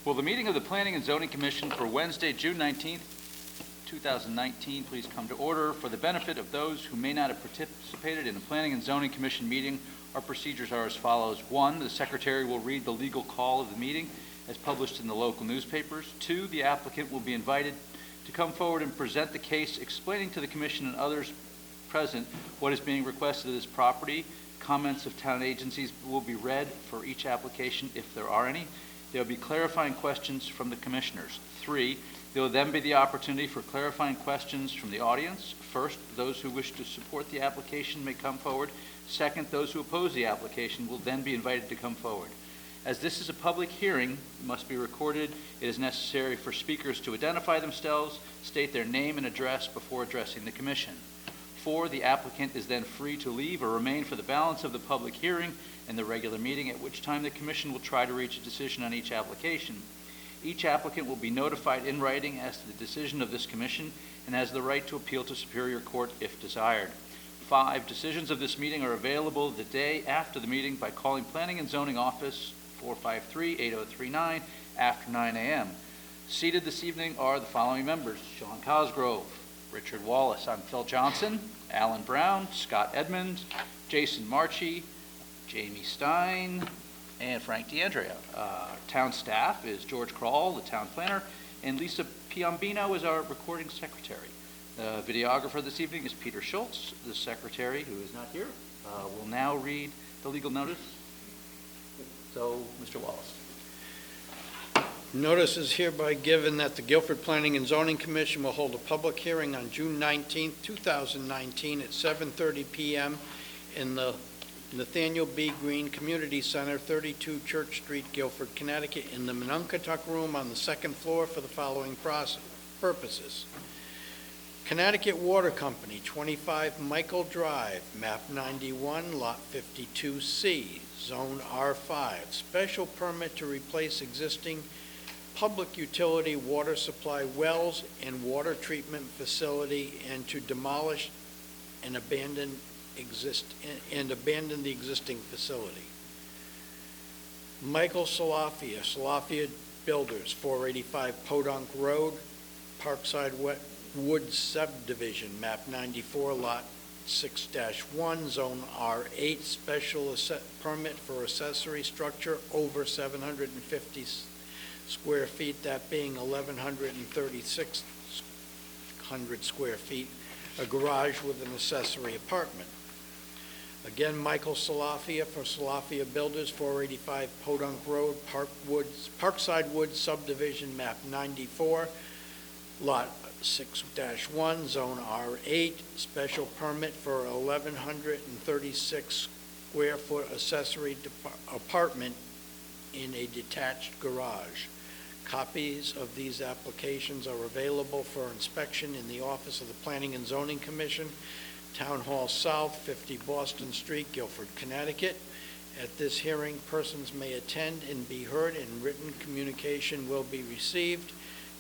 Will the meeting of the Planning and Zoning Commission for Wednesday, June 19th, 2019, please come to order? For the benefit of those who may not have participated in a Planning and Zoning Commission meeting, our procedures are as follows. 1, the Secretary will read the legal call of the meeting as published in the local newspapers. 2, the applicant will be invited to come forward and present the case, explaining to the Commission and others present what is being requested of this property. Comments of town agencies will be read for each application if there are any. There will be clarifying questions from the commissioners. 3, there will then be the opportunity for clarifying questions from the audience. First, those who wish to support the application may come forward. Second, those who oppose the application will then be invited to come forward. As this is a public hearing, it must be recorded. It is necessary for speakers to identify themselves, state their name and address before addressing the commission. 4, the applicant is then free to leave or remain for the balance of the public hearing and the regular meeting, at which time the commission will try to reach a decision on each application. Each applicant will be notified in writing as to the decision of this commission and has the right to appeal to Superior Court if desired. 5, decisions of this meeting are available the day after the meeting by calling Planning and Zoning Office 453-8039 after 9 a.m. Seated this evening are the following members: Sean Cosgrove, Richard Wallace. I'm Phil Johnson, Alan Brown, Scott Edmonds, Jason Marchi, Jamie Stein, and Frank DeAndrea. Town staff is George Kroll, the town planner, and Lisa Piombino is our recording secretary. The videographer this evening is Peter Schultz. The secretary, who is not here, will now read the legal notice. So, Mr. Wallace. Notice is hereby given that the Guilford Planning and Zoning Commission will hold a public hearing on June 19, 2019 at 7:30 p.m. in the Nathaniel B. Green Community Center, 32 Church Street, Guilford, Connecticut, in the Mononkatuk Room on the second floor for the following purposes. Connecticut Water Company, 25 Michael Drive, map 91, lot 52C, zone R5. Special permit to replace existing public utility water supply wells and water treatment facility and to demolish and abandon the existing facility. Michael Salafia Builders, 485 Podunk Road, Parkside Woods Subdivision, map 94, lot 6-1, zone R8, special permit for accessory structure over 750 square feet, that being 1,136 square feet, a garage with an accessory apartment. Again, Michael Salafia for Salafia Builders, 485 Podunk Road, Parkside Woods Subdivision, map 94, lot 6-1, zone R8, special permit for 1,136 square foot accessory apartment in a detached garage. Copies of these applications are available for inspection in the office of the Planning and Zoning Commission, Town Hall South, 50 Boston Street, Guilford, Connecticut. At this hearing, persons may attend and be heard, and written communication will be received.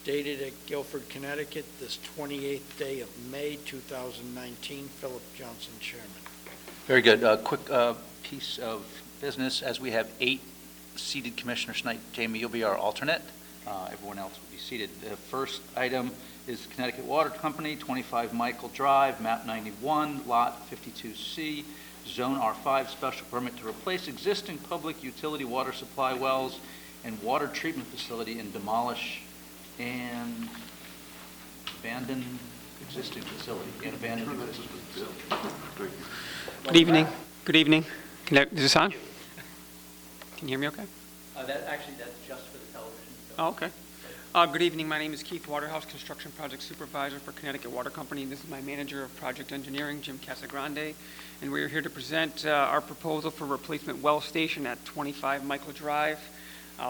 Dated at Guilford, Connecticut, this 28th day of May, 2019. Philip Johnson, Chairman. Very good. A quick piece of business. As we have 8 seated commissioners tonight, Jamie, you'll be our alternate. Everyone else will be seated. The first item is Connecticut Water Company, 25 Michael Drive, map 91, lot 52C, zone R5, special permit to replace existing public utility water supply wells and water treatment facility and demolish and abandon existing facility. Good evening. Good evening. Is this on? Can you hear me okay? That's just for the television. So. Oh, okay. Good evening. My name is Keith Waterhouse, Construction Project Supervisor for Connecticut Water Company. This is my Manager of Project Engineering, Jim Casagrande, and we are here to present our proposal for replacement well station at 25 Michael Drive,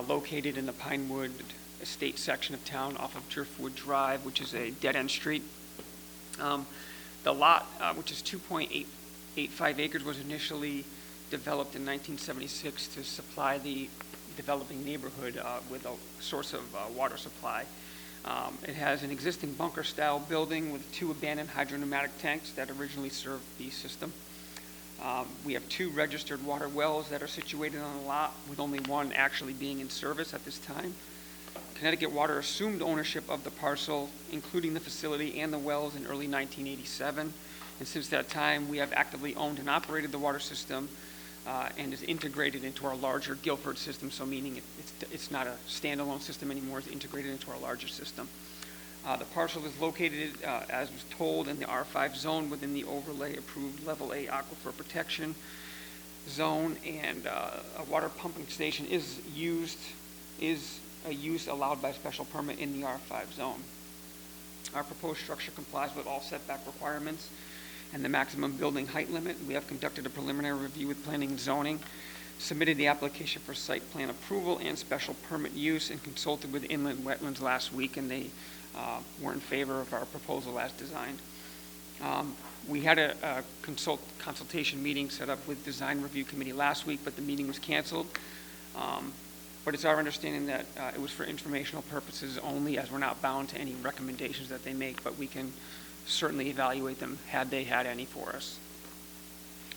located in the Pinewood Estate section of town off of Driftwood Drive, which is a dead-end street. The lot, which is 2.85 acres, was initially developed in 1976 to supply the developing neighborhood with a source of water supply. It has an existing bunker-style building with 2 abandoned hydropneumatic tanks that originally served the system. We have 2 registered water wells that are situated on the lot, with only 1 actually being in service at this time. Connecticut Water assumed ownership of the parcel, including the facility and the wells, in early 1987. And since that time, we have actively owned and operated the water system, and is integrated into our larger Guilford system, so meaning it's not a standalone system anymore, it's integrated into our larger system. The parcel is located, as was told, in the R5 zone within the overlay approved Level A aquifer protection zone, and a water pumping station is a use allowed by special permit in the R5 zone. Our proposed structure complies with all setback requirements and the maximum building height limit. We have conducted a preliminary review with planning and zoning, submitted the application for site plan approval and special permit use, and consulted with inland wetlands last week, and they were in favor of our proposal as designed. We had a consultation meeting set up with Design Review Committee last week, but the meeting was canceled. But it's our understanding that it was for informational purposes only, as we're not bound to any recommendations that they make, but we can certainly evaluate them had they had any for us.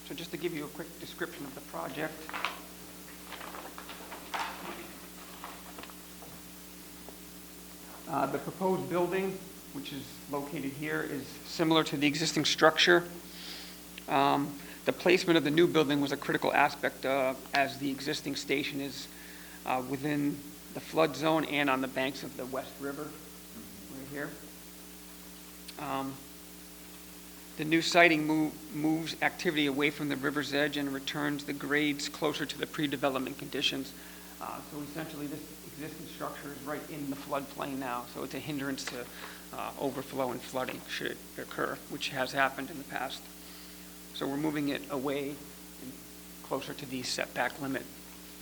So just to give you a quick description of the project. The proposed building, which is located here, is similar to the existing structure. The placement of the new building was a critical aspect, as the existing station is within the flood zone and on the banks of the West River, right here. The new siting moves activity away from the river's edge and returns the grades closer to the pre-development conditions. So essentially, this existing structure is right in the floodplain now, so it's a hindrance to overflow and flooding should it occur, which has happened in the past. So we're moving it away and closer to the setback limit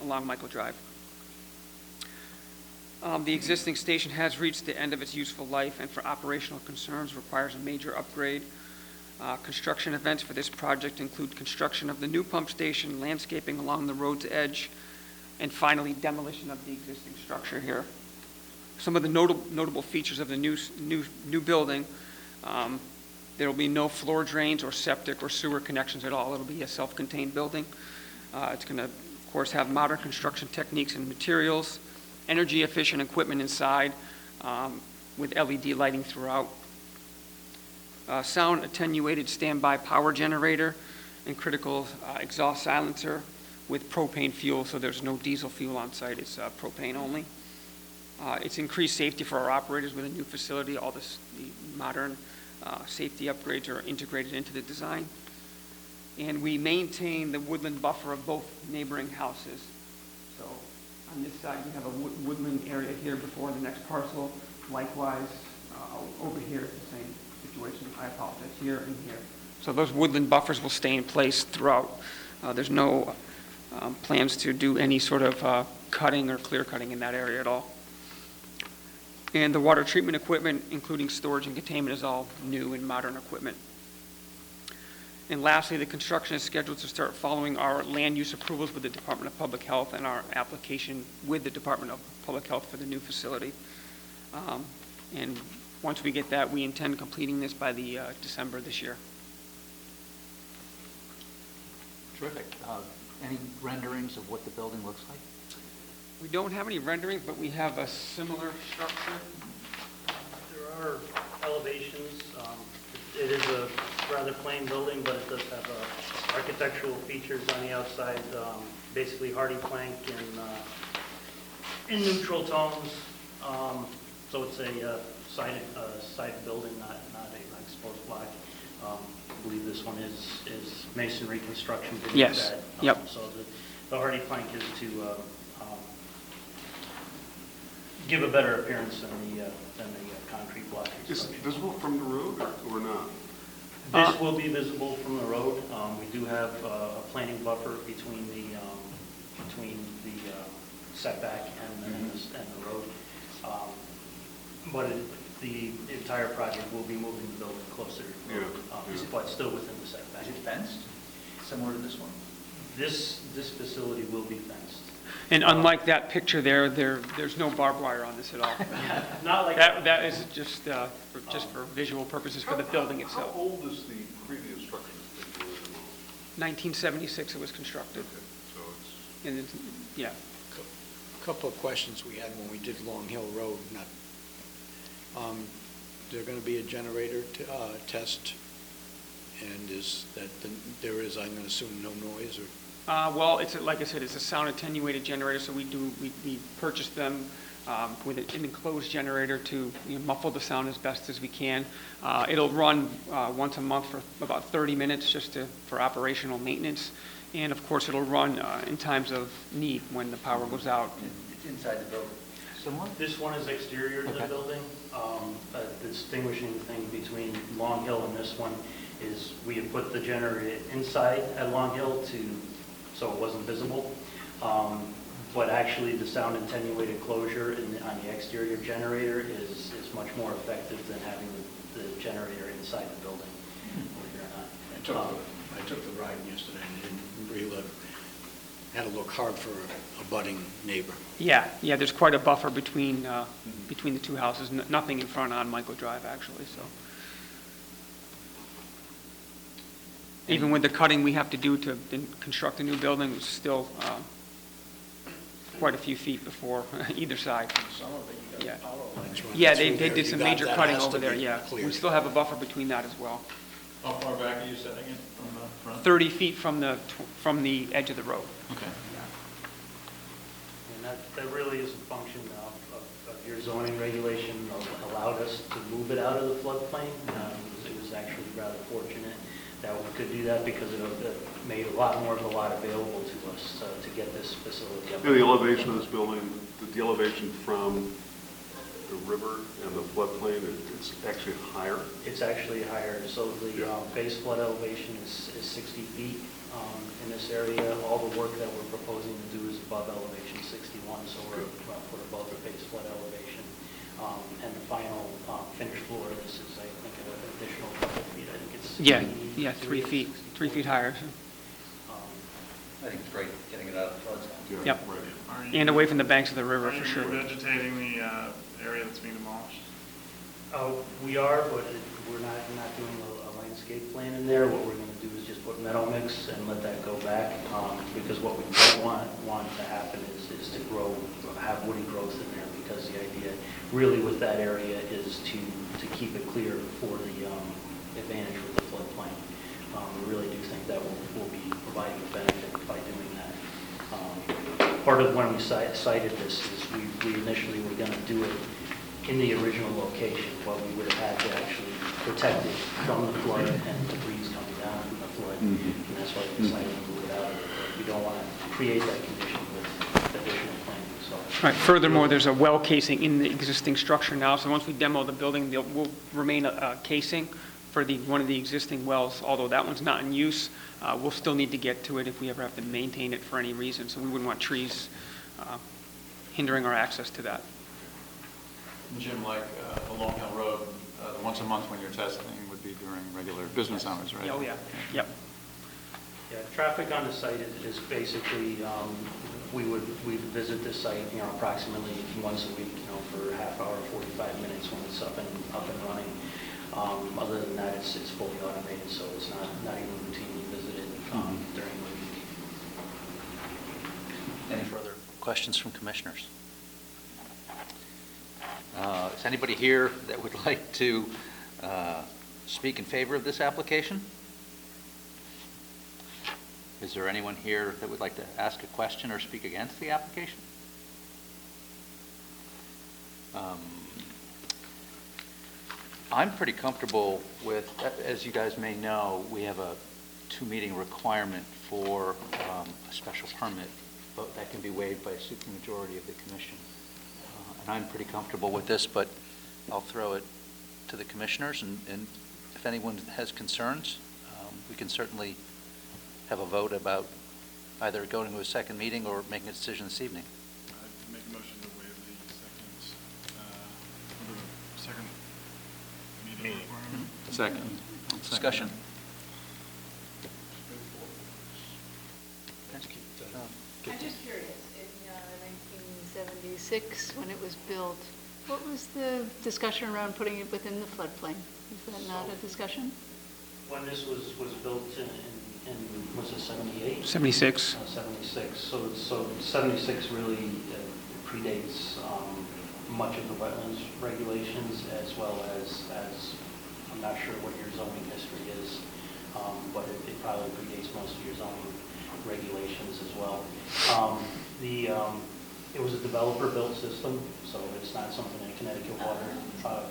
along Michael Drive. The existing station has reached the end of its useful life, and for operational concerns requires a major upgrade. Construction events for this project include construction of the new pump station, landscaping along the road's edge, and finally demolition of the existing structure here. Some of the notable features of the new building: there will be no floor drains or septic or sewer connections at all. It'll be a self-contained building. It's going to, of course, have modern construction techniques and materials, energy-efficient equipment inside, with LED lighting throughout. Sound attenuated standby power generator and critical exhaust silencer with propane fuel, so there's no diesel fuel on site. It's propane only. It's increased safety for our operators with a new facility. All the modern safety upgrades are integrated into the design. And we maintain the woodland buffer of both neighboring houses. So on this side, we have a woodland area here before the next parcel. Likewise, over here, it's the same situation. I apologize, here and here. So those woodland buffers will stay in place throughout. There's no plans to do any sort of cutting or clear cutting in that area at all. And the water treatment equipment, including storage and containment, is all new and modern equipment. And lastly, the construction is scheduled to start following our land use approvals with the Department of Public Health and our application with the Department of Public Health for the new facility. And once we get that, we intend completing this by the December this year. Terrific. Any renderings of what the building looks like? We don't have any renderings, but we have a similar structure. There are elevations. It is a rather plain building, but it does have architectural features on the outside, basically hardy plank in neutral tones. So it's a sided building, not an exposed block. I believe this one is masonry construction. Yes. That. Yep. So the hardy plank is to give a better appearance than the concrete block Is construction. it visible from the road or not? This will be visible from the road. We do have a planting buffer between the setback and the road. But the entire project will be moving the building closer, but still within the setback. Is it fenced, similar to this one? This facility will be fenced. And unlike that picture there's no barbed wire on this at all. Not like That is just for visual purposes for the building How itself. old is the previous structure that you were in? 1976 it was constructed. Okay, so it's, And yeah. Couple of questions we had when we did Long Hill Road, there going to be a generator test, and is that, there is, I'm going to assume, no noise, or? Well, it's, like I said, it's a sound attenuated generator, so we purchased them with an enclosed generator to muffle the sound as best as we can. It'll run once a month for about 30 minutes just for operational maintenance. And of course, it'll run in times of need when the power goes out. It's inside the building. Similar? This one is exterior to the Okay. building. The distinguishing thing between Long Hill and this one is we had put the generator inside at Long Hill so it wasn't visible. But actually, the sound attenuated closure on the exterior generator is much more effective than having the generator inside the building, believe it or not. I took the ride yesterday and didn't realize, had to look hard for a budding neighbor. Yeah, there's quite a buffer between the two houses. Nothing in front on Michael Drive, actually, so. Even with the cutting we have to do to construct a new building, it's still quite a few feet before either side. Some of it, you Yeah. got power lines running Yeah, through they there. did some You got major that cutting has to over there, be yeah. cleared. We still have a buffer between that as well. How far back are you setting it from the front? 30 feet from the edge of the road. Okay. And that really is a function of your zoning regulation allowed us to move it out of the floodplain. It was actually rather fortunate that we could do that because it made a lot more of a lot available to us to get this facility up. yeah, the elevation of this building, the elevation from the river and the floodplain, it's actually higher. It's actually higher, so the base flood elevation is 60 feet in this area. All the work that we're proposing to do is above elevation 61, so we're above the base flood elevation. And the final finished floor, this is, I think, an additional couple feet. I think it's 3 feet higher. I think it's great getting it out of the flood zone. Yep. Right. And away from the banks of the river, for sure. Are you vegetating the area that's being demolished? We are, but we're not doing a landscape plan in there. What we're going to do is just put meadow mix and let that go back, because what we don't want to happen is to have woody growth in there, because the idea really with that area is to keep it clear for the advantage with the floodplain. We really do think that will be providing a benefit by doing that. Part of when we cited this is we initially were going to do it in the original location, but we would have had to actually protect it from the flood and debris coming down from the flood. And that's why we decided to move it out of it. But we don't want to create that condition with additional planning, so. Right. Furthermore, there's a well casing in the existing structure now, so once we demo the building, there will remain a casing for one of the existing wells, although that one's not in use. We'll still need to get to it if we ever have to maintain it for any reason, so we wouldn't want trees hindering our access to that. Jim, like the Long Hill Road, once a month when you're testing would be during regular business hours, right? Oh, yeah. Yep. Yeah, traffic on the site is basically, we'd visit the site, approximately once a week, for a half hour, 45 minutes when it's up and running. Other than that, it's fully automated, so it's not even routinely visited during the week. Any further questions from commissioners? Is anybody here that would like to speak in favor of this application? Is there anyone here that would like to ask a question or speak against the application? I'm pretty comfortable with, as you guys may know, we have a 2-meeting requirement for a special permit, but that can be waived by a supermajority of the commission. And I'm pretty comfortable with this, but I'll throw it to the commissioners, and if anyone has concerns, we can certainly have a vote about either going to a second meeting or making a decision this evening. I'd make a motion to waive the second meeting requirement. Second. Discussion? I'm just curious, in 1976, when it was built, what was the discussion around putting it within the floodplain? Is that not a discussion? When this was built in was it 78? 76. 76. So 76 really predates much of the wetlands regulations, as well as I'm not sure what your zoning history is, but it probably predates most of your zoning regulations as well. It was a developer-built system, so it's not something that Connecticut Water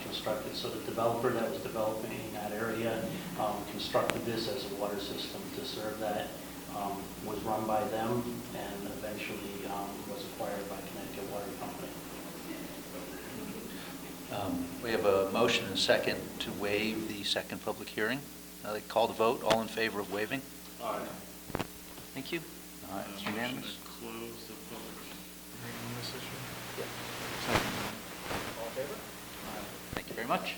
constructed. So the developer that was developing in that area constructed this as a water system to serve that. Was run by them, and eventually was acquired by Connecticut Water Company. We have a motion and a second to waive the second public hearing. I'd like to call the vote. All in favor of waiving? Aye. Thank you. All right, it's unanimous. Close the public hearing on this issue. All in favor? Thank you very much.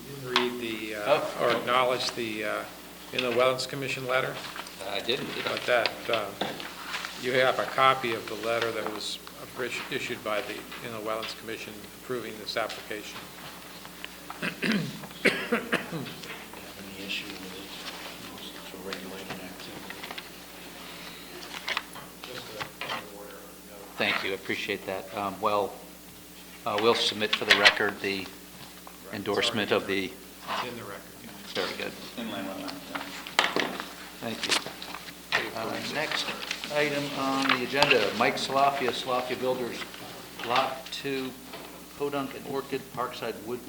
You didn't read or acknowledge the Wetlands Commission letter, I didn't. but that, you have a copy of the letter that was issued by the Wetlands Commission approving this application. Have any issue with it? It's a regulating activity. Just a point of order. Thank you, I appreciate that. We'll submit for the record the endorsement of the, It's in the record. very good. Inland wetland. Thank you. Next item on the agenda, Mike Salafia, Salafia Builders, Lot 2, Podunk and Orchid, Parkside Wood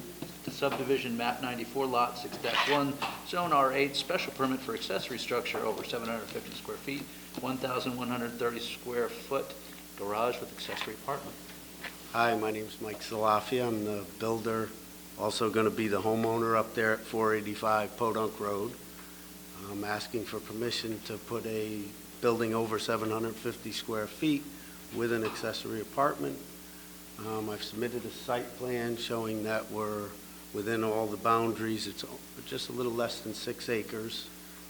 Subdivision, Map 94, Lot 6-1, Zone R8, special permit for accessory structure over 750 square feet, 1,130 square foot garage with accessory apartment. Hi, my name's Mike Salafia. I'm the builder, also going to be the homeowner up there at 485 Podunk Road. I'm asking for permission to put a building over 750 square feet with an accessory apartment. I've submitted a site plan showing that we're within all the boundaries. It's just a little less than 6 acres,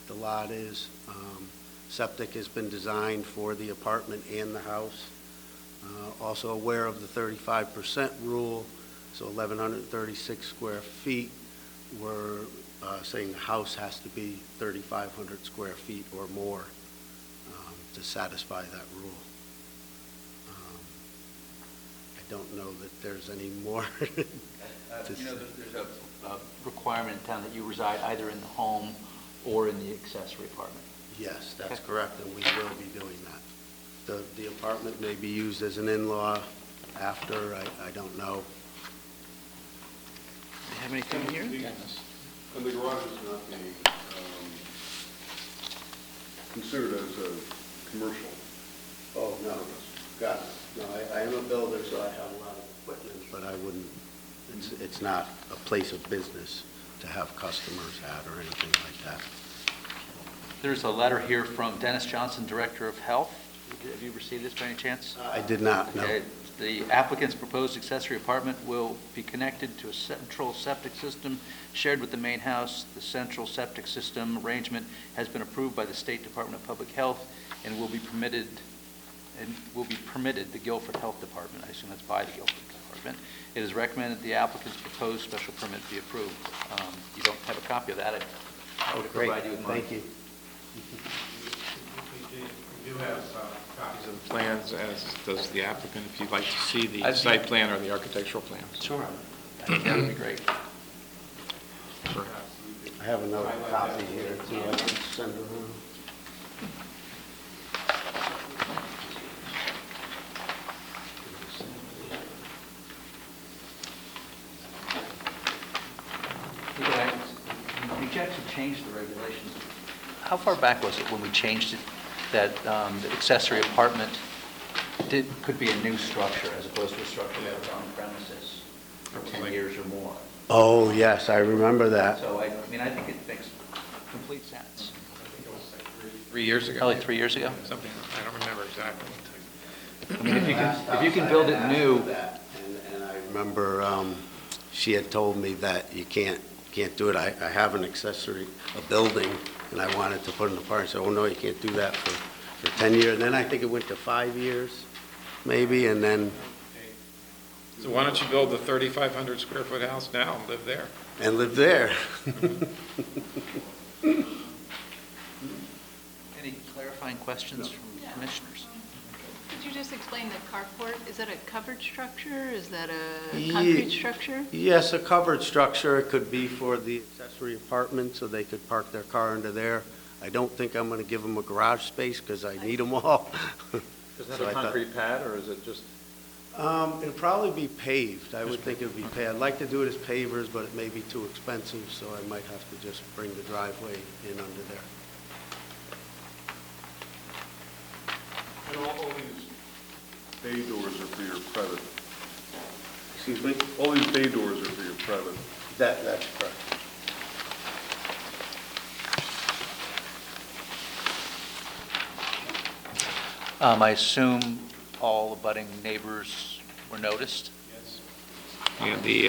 the lot is. Septic has been designed for the apartment and the house. Also aware of the 35% rule, so 1,136 square feet. We're saying the house has to be 3,500 square feet or more to satisfy that rule. I don't know that there's any more. You know, there's a requirement in town that you reside either in the home or in the accessory apartment. Yes, that's correct, and we will be doing that. The apartment may be used as an in-law after, I don't know. Do you have anything here? And the garage is not being considered as a commercial. Oh, no, got it. No, I am a builder, so I have a lot of equipment, but I wouldn't, it's not a place of business to have customers at or anything like that. There's a letter here from Dennis Johnson, Director of Health. Have you received this by any chance? I did not, no. Okay. The applicant's proposed accessory apartment will be connected to a central septic system shared with the main house. The central septic system arrangement has been approved by the State Department of Public Health and will be permitted the Guilford Health Department. I assume that's by the Guilford Department. It is recommended the applicant's proposed special permit be approved. You don't have a copy of that. I would provide you with mine. Thank you. We do have copies of the plans, as does the applicant, if you'd like to see the site plan or the architectural plans. Sure. I think that would be great. Sure. I have another copy here, too, I can send around. We actually changed the regulations. How far back was it when we changed it, that the accessory apartment could be a new structure as opposed to a structure that was on premises for 10 years or more? Oh, yes, I remember that. So, I think it makes complete sense. I think it was like 3 years ago. Probably 3 years ago? Something, I don't remember exactly. If you can build it new. And I remember she had told me that you can't do it. I have an accessory, a building, and I wanted to put an apartment. I said, oh, no, you can't do that for 10 years. And then I think it went to 5 years, maybe, and then, So why don't you build the 3,500 square foot house now and live there? And live there. Any clarifying questions from commissioners? Could you just explain the carport? Is that a covered structure? Is that a Ye- concrete structure? Yes, a covered structure. It could be for the accessory apartment, so they could park their car under there. I don't think I'm going to give them a garage space because I need them all. Is that So a I thought- concrete pad, or is it just? It'll probably be paved. I would think it would be paved. I'd like to do it as pavers, but it may be too expensive, so I might have to just bring the driveway in under there. And all these bay doors are for your private, Excuse me? all these bay doors are for your private. That's correct. I assume all abutting neighbors were noticed? And the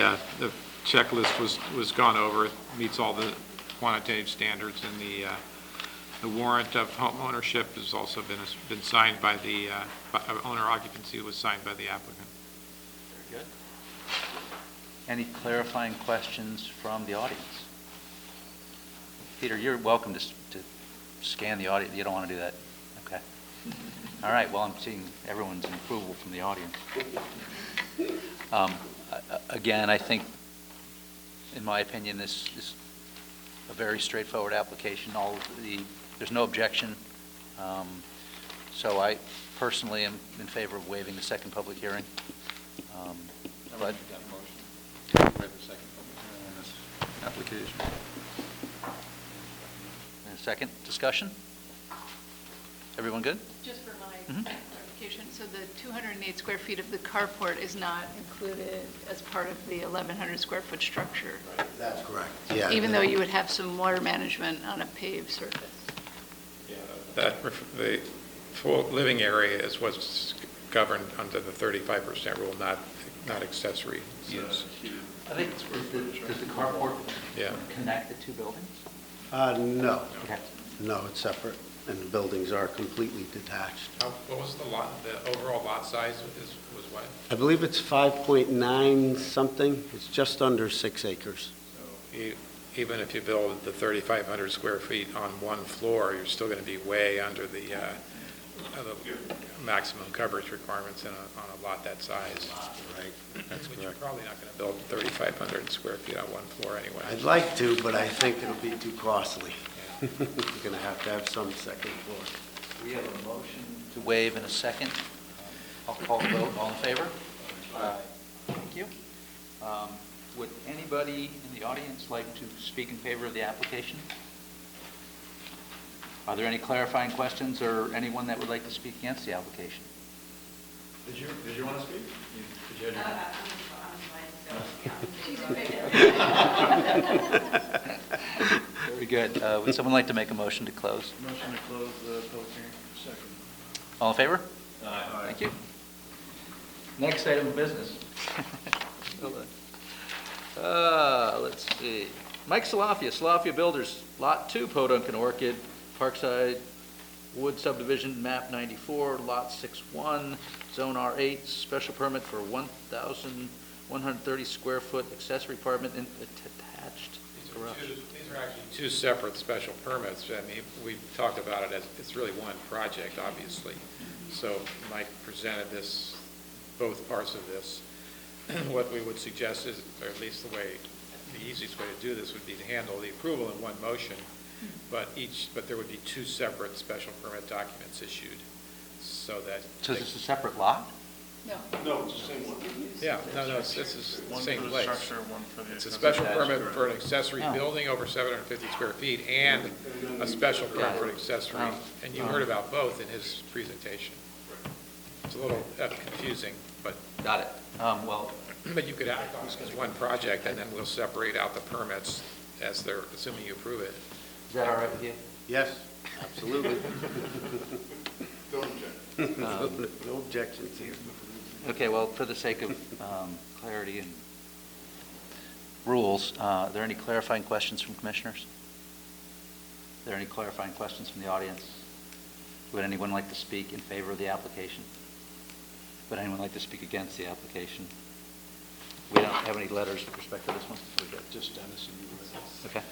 checklist was gone over, it meets all the quantitative standards, and the warrant of home ownership has also been signed by the, owner occupancy was signed by the applicant. Very good. Any clarifying questions from the audience? Peter, you're welcome to scan the audience. You don't want to do that? Okay. All right, well, I'm seeing everyone's in approval from the audience. Again, I think, in my opinion, this is a very straightforward application. There's no objection. So I personally am in favor of waiving the second public hearing. But Application. a second discussion? Everyone good? Just for my clarification, so the 208 square feet of the carport is not included as part of the 1,100 square foot structure? That's correct. Yeah. Even though you would have some water management on a paved surface? The full living area is what's governed under the 35% rule, not accessory use. I think, does the carport Yeah. connect the two buildings? No, Okay. no, it's separate, and the buildings are completely detached. What was the overall lot size was what? I believe it's 5.9 something. It's just under 6 acres. Even if you build the 3,500 square feet on one floor, you're still going to be way under the maximum coverage requirements on a lot that size. Right. That's But you're correct. probably not going to build 3,500 square feet on one floor anyway. I'd like to, but I think it'll be too costly. You're going to have some second floor. We have a motion to waive in a second. I'll call the vote. All in favor? Aye. Thank you. Would anybody in the audience like to speak in favor of the application? Are there any clarifying questions or anyone that would like to speak against the application? Did you want to speak? Did you have Very good. Would someone like to make a motion to close? Motion to close the public hearing. Second. All in favor? Aye. Thank you. Next item of business. Let's see. Mike Salafia Builders, Lot 2, Podunk and Orchid, Parkside Wood Subdivision, Map 94, Lot 6-1, Zone R8, special permit for 1,130 square foot accessory apartment in attached garage. These are actually two separate special permits. I mean, we've talked about it as, it's really one project, obviously. So Mike presented this, both parts of this. What we would suggest is, or at least the easiest way to do this would be to handle the approval in one motion, but there would be two separate special permit documents issued, so that. So is this a separate lot? No. No, it's the same one. Yeah, no, this is the same One for the place. structure, one for the. It's a special Attached. permit for an accessory Oh. building over 750 square feet and a special permit for an accessory. Oh. And you heard about both in his presentation. It's a little confusing, but Got it. Well, you could act on it as one project, and then we'll separate out the permits as they're, assuming you approve it. is that all right with you? Yes, absolutely. Don't object. No objections here. Okay, well, for the sake of clarity and rules, are there any clarifying questions from commissioners? Are there any clarifying questions from the audience? Would anyone like to speak in favor of the application? Would anyone like to speak against the application? We don't have any letters with respect to this one? We got Just Dennis and you. Okay.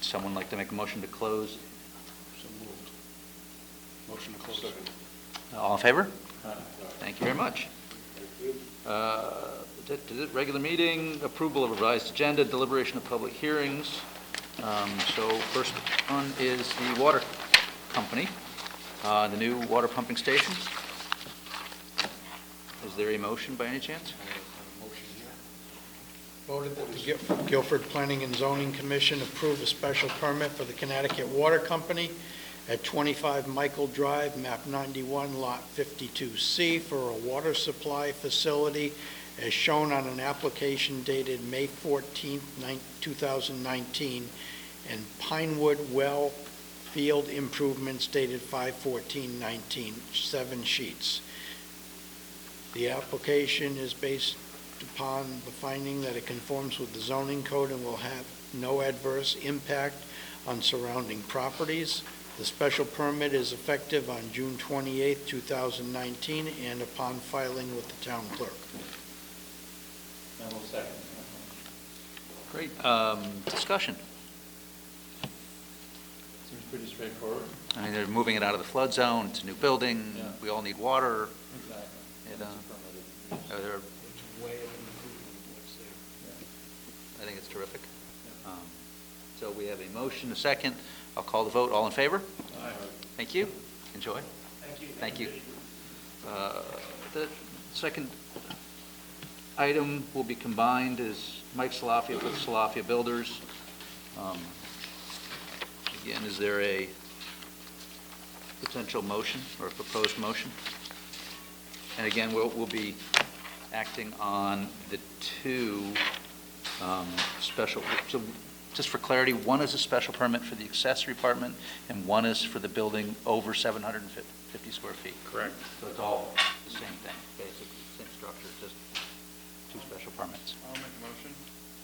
Someone like to make a motion to close? So moved. Motion to close. All in favor? Thank you very much. Regular meeting, approval of revised agenda, deliberation of public hearings. So first one is the water company, the new water pumping station. Is there a motion by any chance? Voted that the Guilford Planning and Zoning Commission approve a special permit for the Connecticut Water Company at 25 Michael Drive, map 91, lot 52C, for a water supply facility as shown on an application dated May 14, 2019, and Pinewood Well Field Improvements dated 5/14/19, 7 sheets. The application is based upon the finding that it conforms with the zoning code and will have no adverse impact on surrounding properties. The special permit is effective on June 28, 2019, and upon filing with the town clerk. And we'll second. Great. Discussion. Seems pretty straightforward. I mean, they're moving it out of the flood zone. It's a new building. Yeah. We all need water. Exactly. It, they're- I think it's terrific. So we have a motion, a second. I'll call the vote. All in favor? Aye. Thank you. Enjoy. Thank you. Thank you. The second item will be combined is Mike Salafia with Salafia Builders. Again, is there a potential motion or a proposed motion? And again, we'll be acting on the two special, so just for clarity, one is a special permit for the accessory apartment, and one is for the building over 750 square feet. Correct. So it's all the same thing, basically, same structure, just two special permits. I'll make a motion.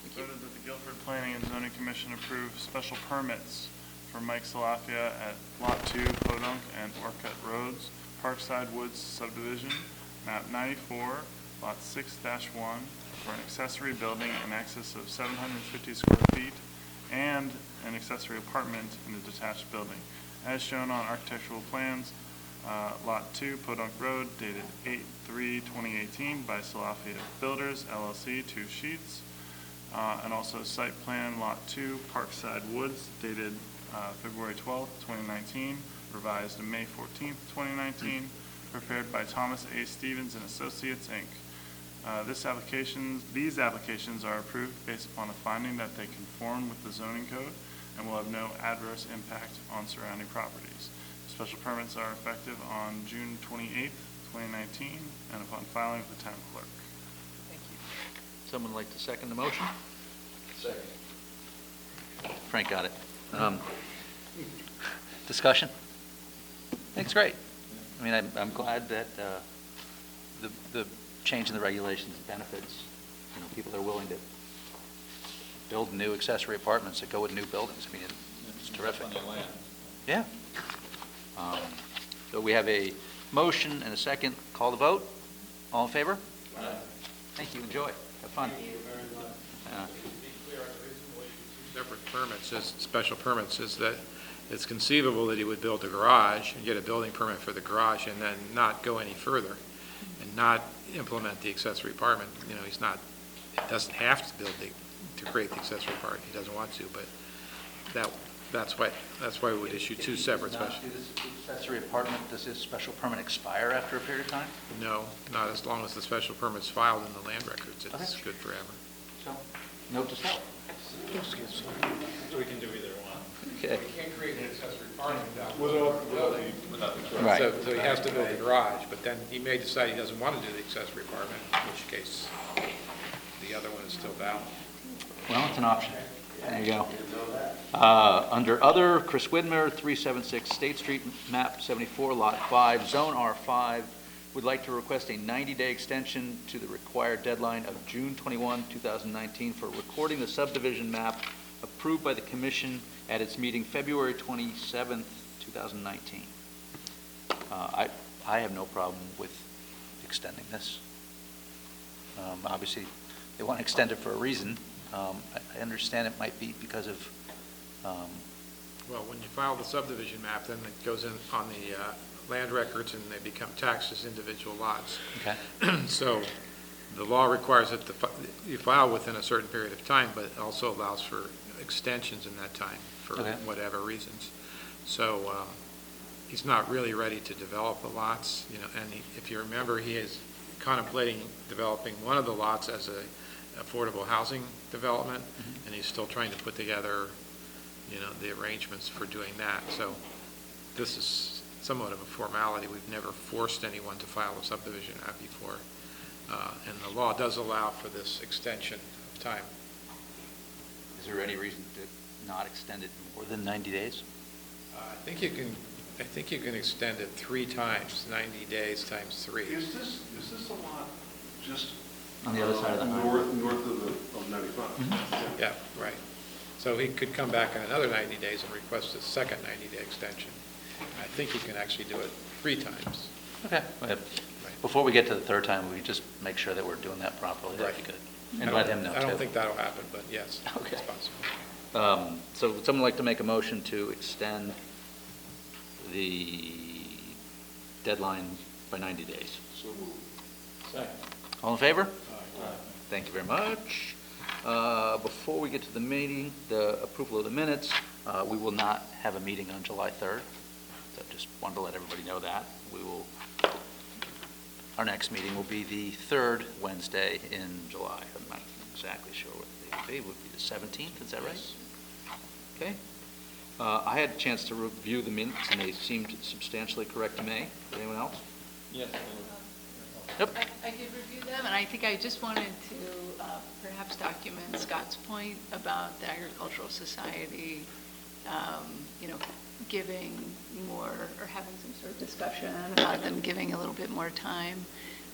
Thank you. Voted that the Guilford Planning and Zoning Commission approve special permits for Mike Salafia at Lot 2, Podunk and Orcutt Roads, Parkside Woods subdivision, map 94, Lot 6-1, for an accessory building in excess of 750 square feet and an accessory apartment in a detached building, as shown on architectural plans, Lot 2, Podunk Road, dated 8/3/2018 by Salafia Builders, LLC, 2 sheets, and also site plan, Lot 2, Parkside Woods, dated February 12th, 2019, revised May 14th, 2019, prepared by Thomas A. Stevens and Associates, Inc. These applications are approved based upon a finding that they conform with the zoning code and will have no adverse impact on surrounding properties. Special permits are effective on June 28th, 2019, and upon filing with the town clerk. Thank you. Someone like to second the motion? Second. Frank got it. Discussion? I think it's great. I mean, I'm glad that the change in the regulations benefits, people that are willing to build new accessory apartments that go with new buildings. I mean, it's terrific. Plenty of land. Yeah. So we have a motion and a second. Call the vote. All in favor? Aye. Thank you. Enjoy. Have fun. Separate permits, special permits, is that it's conceivable that he would build a garage and get a building permit for the garage and then not go any further and not implement the accessory apartment. He doesn't have to to create the accessory apartment. He doesn't want to, but that's why we would issue two separate special. Does this accessory apartment, does this special permit expire after a period of time? No, not as long as the special permit's filed in the land records. It's Okay. good forever. So, note to self. So we can do either one. Okay. You can't create an accessory apartment Without the building. Right. So he has to build a garage, but then he may decide he doesn't want to do the accessory apartment, in which case the other one is still valid. Well, it's an option. There you go. Under other, Chris Widmer, 376 State Street, map 74, lot 5, zone R5, would like to request a 90-day extension to the required deadline of June 21, 2019 for recording the subdivision map approved by the commission at its meeting February 27, 2019. I have no problem with extending this. Obviously, they want to extend it for a reason. I understand it might be because of, Well, when you file the subdivision map, then it goes in on the land records and they become taxed as individual lots. okay, So the law requires that you file within a certain period of time, but it also allows for extensions in that time for Okay. whatever reasons. So he's not really ready to develop the lots, and if you remember, he is contemplating developing one of the lots as a affordable housing development, and he's still trying to put together, the arrangements for doing that. So this is somewhat of a formality. We've never forced anyone to file a subdivision map before, and the law does allow for this extension of time. is there any reason to not extend it more than 90 days? I think you can extend it 3 times, 90 days times 3. Is this a lot just? On the other side of the highway? North of 95? Yeah, right. So he could come back in another 90 days and request a second 90-day extension. I think he can actually do it 3 times. Okay. Before we get to the third time, we just make sure that we're doing that properly. That'd be Right. good. And let him know, too. I don't think that'll happen, but yes, Okay. it's possible. So would someone like to make a motion to extend the deadline by 90 days? So moved. Second. All in favor? Thank you very much. Before we get to the meeting, the approval of the minutes, we will not have a meeting on July 3rd. So just wanted to let everybody know that. Our next meeting will be the third Wednesday in July. I'm not exactly sure what the date would be. It would be the 17th, is that right? Okay. I had a chance to review the minutes, and they seemed substantially correct to me. Anyone else? Yes. Yep. I did review them, and I think I just wanted to perhaps document Scott's point about the Agricultural Society, giving more, or having some sort of discussion about them giving a little bit more time.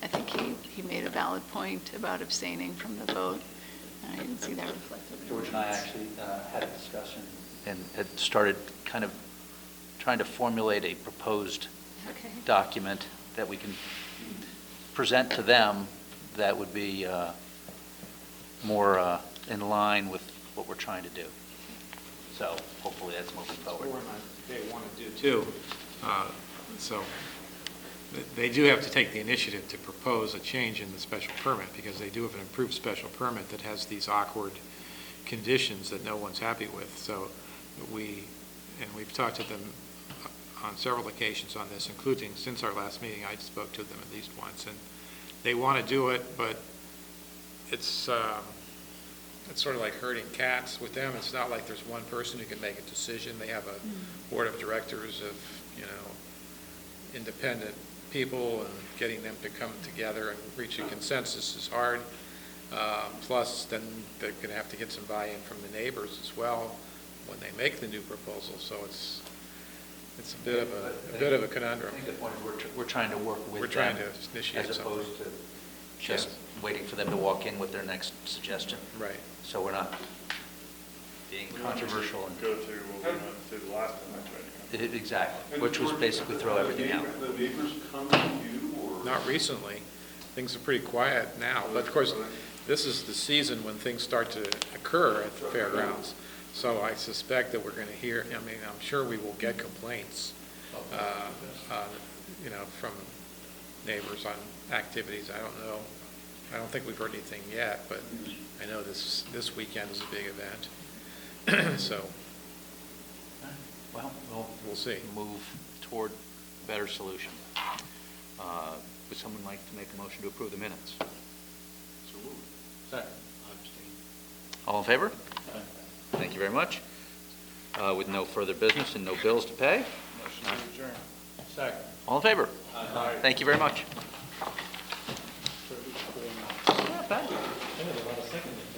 I think he made a valid point about abstaining from the vote. I didn't see that reflected in the George and I minutes. actually had a discussion and had started kind of trying to formulate a proposed Okay. document that we can present to them that would be more in line with what we're trying to do. So hopefully that's moving forward. They want to do too. So they do have to take the initiative to propose a change in the special permit, because they do have an improved special permit that has these awkward conditions that no one's happy with. So we've talked to them on several occasions on this, including since our last meeting. I spoke to them at least once, and they want to do it, but it's sort of like herding cats with them. It's not like there's one person who can make a decision. They have a board of directors of, independent people, and getting them to come together and reach a consensus is hard. Plus, then they're going to have to get some buy-in from the neighbors as well when they make the new proposal. So it's a bit of a conundrum. I think the point is we're trying to work with them. We're trying to initiate as something. opposed to just waiting for them to walk in with their next suggestion. Right. So we're not being controversial. And Go to what we went to the last time I tried to come. Exactly, which was basically throw everything out. The neighbors come to you, or? Not recently. Things are pretty quiet now. But of course, this is the season when things start to occur at the fairgrounds. So I suspect that we're going to hear, I'm sure we will get complaints, from neighbors on activities. I don't know. I don't think we've heard anything yet, but I know this weekend is a big event. So Well, we'll see. move toward a better solution. Would someone like to make a motion to approve the minutes? So moved. Second. All in favor? Thank you very much. With no further business and no bills to pay, Motion to adjourn. Second. all in favor? Aye. Thank you very much.